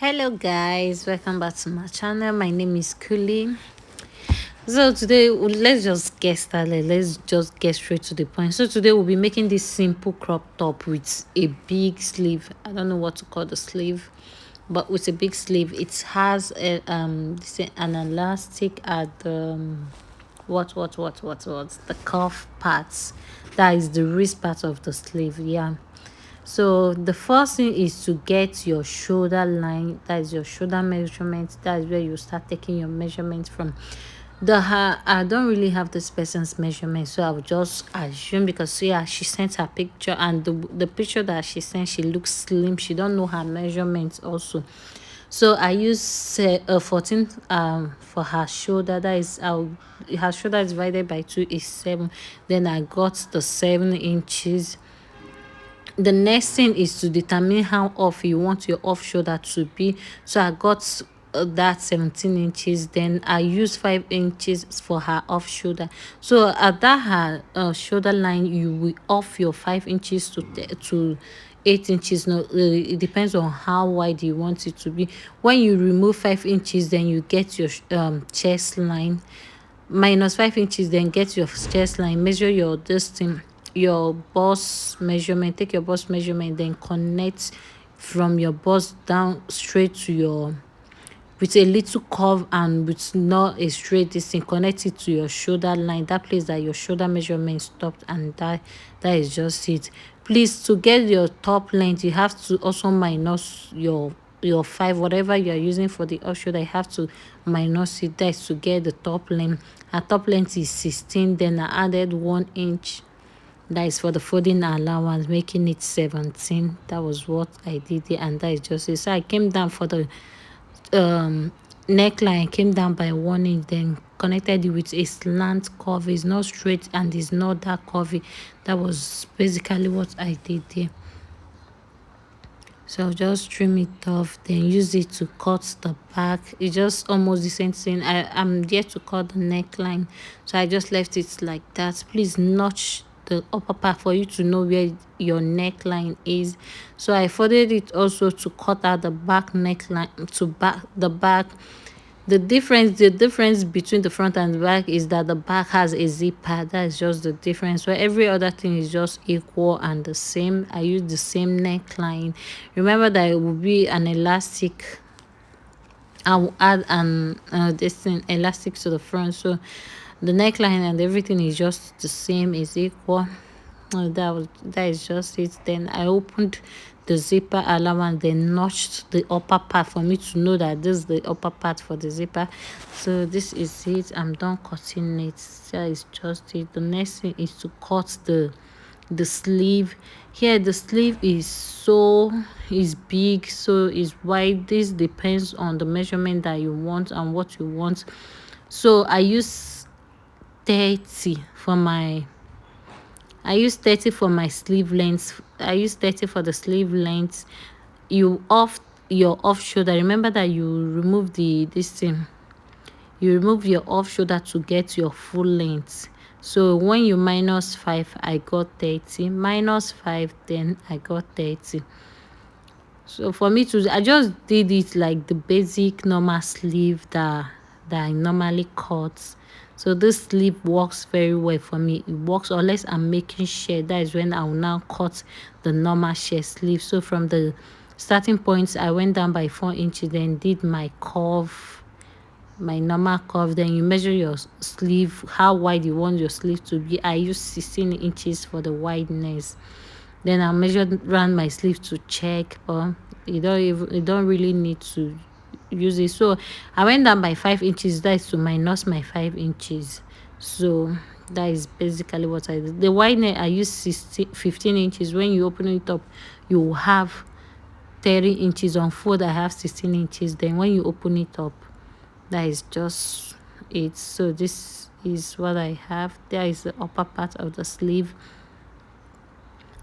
Hello guys, welcome back to my channel. My name is Kuli. So today let's just get started. Let's just get straight to the point. So today we'll be making this simple crop top with a big sleeve. I don't know what to call the sleeve, but with a big sleeve. It has an elastic at the the cuff parts. That is the wrist part of the sleeve. Yeah. So the first thing is to get your shoulder line, that is your shoulder measurement. That is where you start taking your measurement from. I don't really have this person's measurement, so I will just assume, because yeah, she sent her picture, and the picture that she sent, she looks slim. She don't know her measurements also. So I use 14 for her shoulder. That is her shoulder divided by 2 is 7. Then I got the 7 inches. The next thing is to determine how off you want your off shoulder to be. So I got that 17 inches. Then I use 5 inches for her off shoulder. So at that her shoulder line, you will off your 5 inches to 8 inches. No, it depends on how wide you want it to be. When you remove 5 inches, then you get your chest line. Minus 5 inches, then get your chest line. Measure your distance, your bust measurement. Take your bust measurement, then connect from your bust down straight to your, with a little curve and with not a straight distance, connect it to your shoulder line, that place that your shoulder measurement stopped, and that is just it. Please, to get your top length, you have to also minus your 5, whatever you are using for the off shoulder. You have to minus it. That is to get the top length. Our top length is 16. Then I added 1 inch, that is for the folding allowance, making it 17. That was what I did there, and that is just it. So I came down for the neckline, came down by 1 inch, then connected it with a slant curve. It's not straight and it's not that curvy. That was basically what I did there. So I'll just trim it off, then use it to cut the back. It's just almost the same thing. I'm there to cut the neckline, so I just left it like that. Please notch the upper part for you to know where your neckline is. So I folded it also to cut out the back neckline, to back the back. The difference between the front and the back is that the back has a zipper. That is just the difference. So every other thing is just equal and the same. I use the same neckline. Remember that it will be an elastic. I will add an elastic to the front, so the neckline and everything is just the same, is equal. That is just it. Then I opened the zipper allowance, then notched the upper part for me to know that this is the upper part for the zipper. So this is it. I'm done cutting it. That is just it. The next thing is to cut the sleeve. Here the sleeve is big, so is wide. This depends on the measurement that you want and what you want. So I use 30 for my sleeve length. I use 30 for the sleeve length. You off your off shoulder. Remember that you remove this thing. You remove your off shoulder to get your full length. So when you minus 5, I got 30. Minus 5, then I got 30. So for me to, I just did it like the basic normal sleeve that I normally cut. So this sleeve works very well for me. It works unless I'm making shirt. That is when I will now cut the normal shirt sleeve. So from the starting point, I went down by 4 inches, then did my curve, my normal curve. Then you measure your sleeve, how wide you want your sleeve to be. I use 16 inches for the wideness. Then I measured around my sleeve to check, but you don't really need to use it. So I went down by 5 inches. That is to minus my 5 inches. So that is basically what I did. The wideness, I use 15 inches. When you open it up, you will have 30 inches. On fold, I have 16 inches. Then when you open it up, that is just it. So this is what I have. There is the upper part of the sleeve.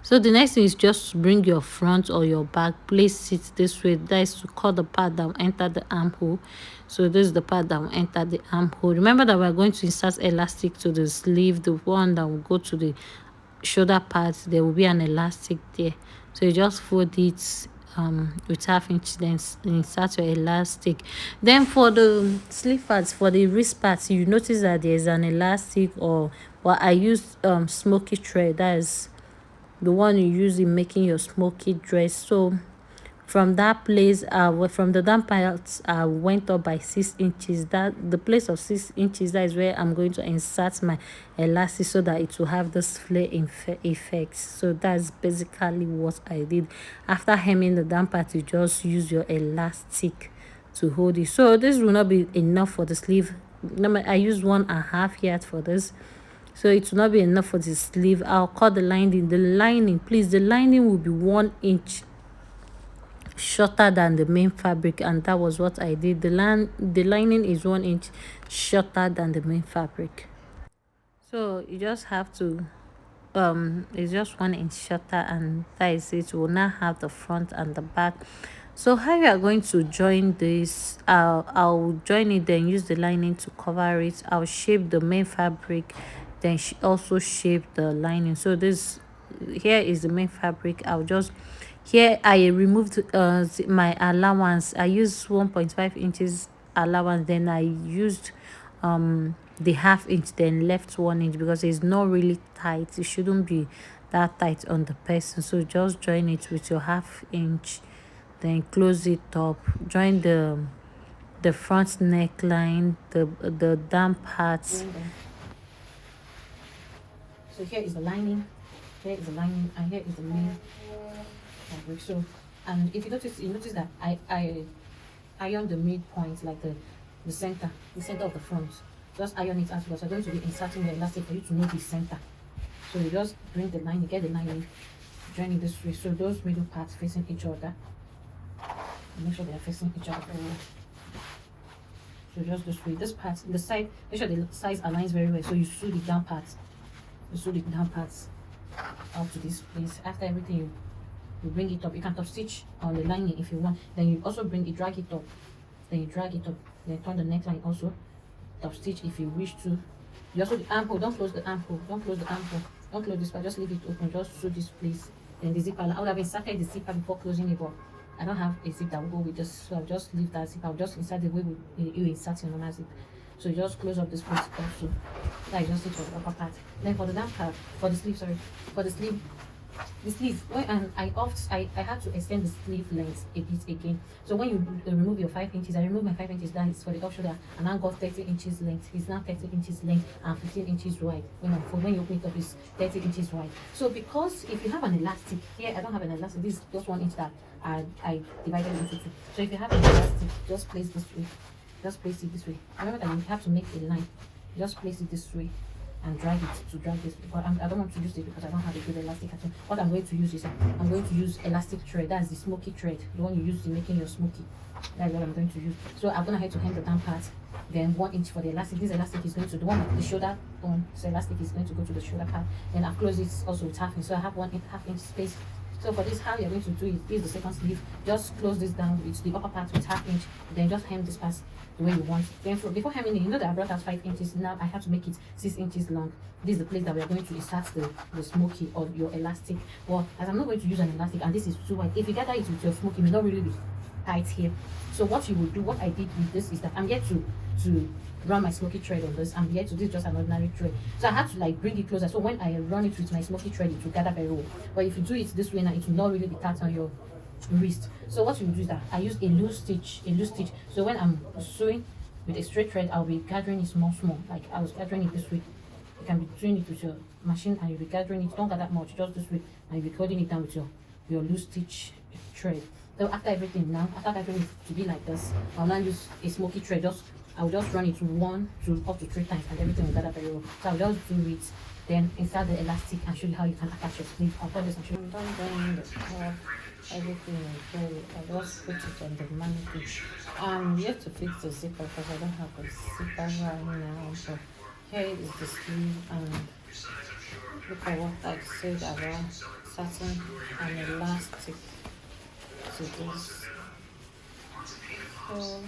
So the next thing is just bring your front or your back, place it this way. That is to cut the part that will enter the armhole. So this is the part that will enter the armhole. Remember that we're going to insert elastic to the sleeve, the one that will go to the shoulder part. There will be an elastic there. So you just fold it with half inch, then insert your elastic. Then for the sleeve parts, for the wrist parts, you notice that there's an elastic, or well, I used smoky thread. That is the one you use in making your smoky dress. So from that place, from the down part, I went up by 6 inches. That the place of 6 inches, that is where I'm going to insert my elastic, so that it will have this flare effect. So that's basically what I did. After hemming the down part, you just use your elastic to hold it. So this will not be enough for the sleeve. I used 1.5 yard for this, so it will not be enough for the sleeve. I'll cut the lining. The lining, please, the lining will be 1 inch shorter than the main fabric, and that was what I did. The lining is 1 inch shorter than the main fabric. So you just have to it's just 1 inch shorter, and that is it. We'll now have the front and the back. So how you are going to join this, I'll join it, then use the lining to cover it. I'll shape the main fabric, then also shape the lining. So this here is the main fabric. I'll just, here I removed my allowance. I used 1.5 inches allowance, then I used the half inch, then left 1 inch, because it's not really tight. It shouldn't be that tight on the person. So just join it with your half inch, then close it up. Join the front neckline, the down parts. So here is the lining, here is the lining, and here is the main fabric. So, and if you notice that I iron the midpoint, like the center of the front. Just iron it out, because I'm going to be inserting the elastic for you to know the center. So you just bring the line, you get the lining, join it this way. So those middle parts facing each other. Make sure they are facing each other very well. So just this way. This part, the side, make sure the sides aligns very well. So you sew the down parts. You sew the down parts out to this place. After everything, you bring it up. You can top stitch on the lining if you want. Then you also drag it up. Then you drag it up. Then turn the neckline also. Top stitch if you wish to. You also, the armhole, don't close the armhole. Don't close the armhole. Don't close this part. Just leave it open. Just sew this place. Then the zipper. I would have inserted the zipper before closing it, but I don't have a zip that will go with this, so I'll just leave that zip. I'll just insert the way you insert your normal zip. So you just close up this place also. That is just it for the upper part. Then for the down part, for the sleeve, for the sleeve, when I had to extend the sleeve length a bit again. So when you remove your 5 inches, I remove my 5 inches down. It's for the off shoulder, and now got 30 inches length. It's now 30 inches length and 15 inches wide. When you open it up, it's 30 inches wide. So because if you have an elastic here, I don't have an elastic. This is just 1 inch that I divided into two. So if you have an elastic, just place this way. Just place it this way. Remember that you have to make a line. Just place it this way and drag it to drag this, but I don't want to use it because I don't have a good elastic at all. What I'm going to use is I'm going to use elastic thread. That's the smoky thread, the one you use in making your smoky. That's what I'm going to use. So I'm gonna head to hem the down part, then 1 inch for the elastic. This elastic is going to the one with the shoulder on. So elastic is going to go to the shoulder part. Then I've closed it also with half inch. So I have 1.5 inch space. So for this, how you're going to do it, this is the second sleeve. Just close this down with the upper part with half inch, then just hem this part the way you want. Then before hemming it, you know that I brought out 5 inches. Now I have to make it 6 inches long. This is the place that we are going to insert the smoky or your elastic. Well, as I'm not going to use an elastic and this is too wide, if you gather it with your smoky, it may not really be tight here. So what you will do, what I did with this is that I'm here to run my smoky thread on this. I'm here to this just an ordinary thread. So I had to like bring it closer. So when I run it with my smoky thread, it will gather very well. But if you do it this way now, it will not really be tight on your wrist. So what you do is that I use a loose stitch. So when I'm sewing with a straight thread, I'll be gathering it small. Like I was gathering it this way. You can be doing it with your machine and you'll be gathering it. Don't gather much, just this way, and you'll be holding it down with your loose stitch thread. So after everything now, after gathering it to be like this, I'll now use a smoky thread. I'll just run it 1 to up to 3 times and everything will gather very well. So I'll just do it, then insert the elastic and show you how you can attach your sleeve. I'll put this and show you. I'm done doing the top, everything is ready. I'll just put it on the mannequin. I'm yet to fix the zipper because I don't have a zipper right now. But here is the sleeve, and look at what I said about satin and elastic to this. So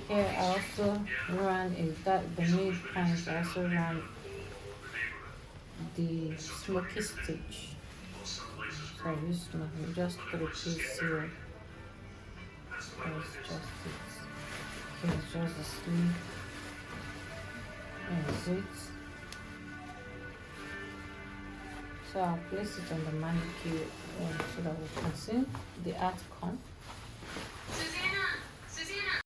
here I also ran the mid point. I also ran the smoky stitch. So I used my just 3 piece here. That's just it. Here's just the sleeve. That's it. So I'll place it on the manicure so that we can see the outcome.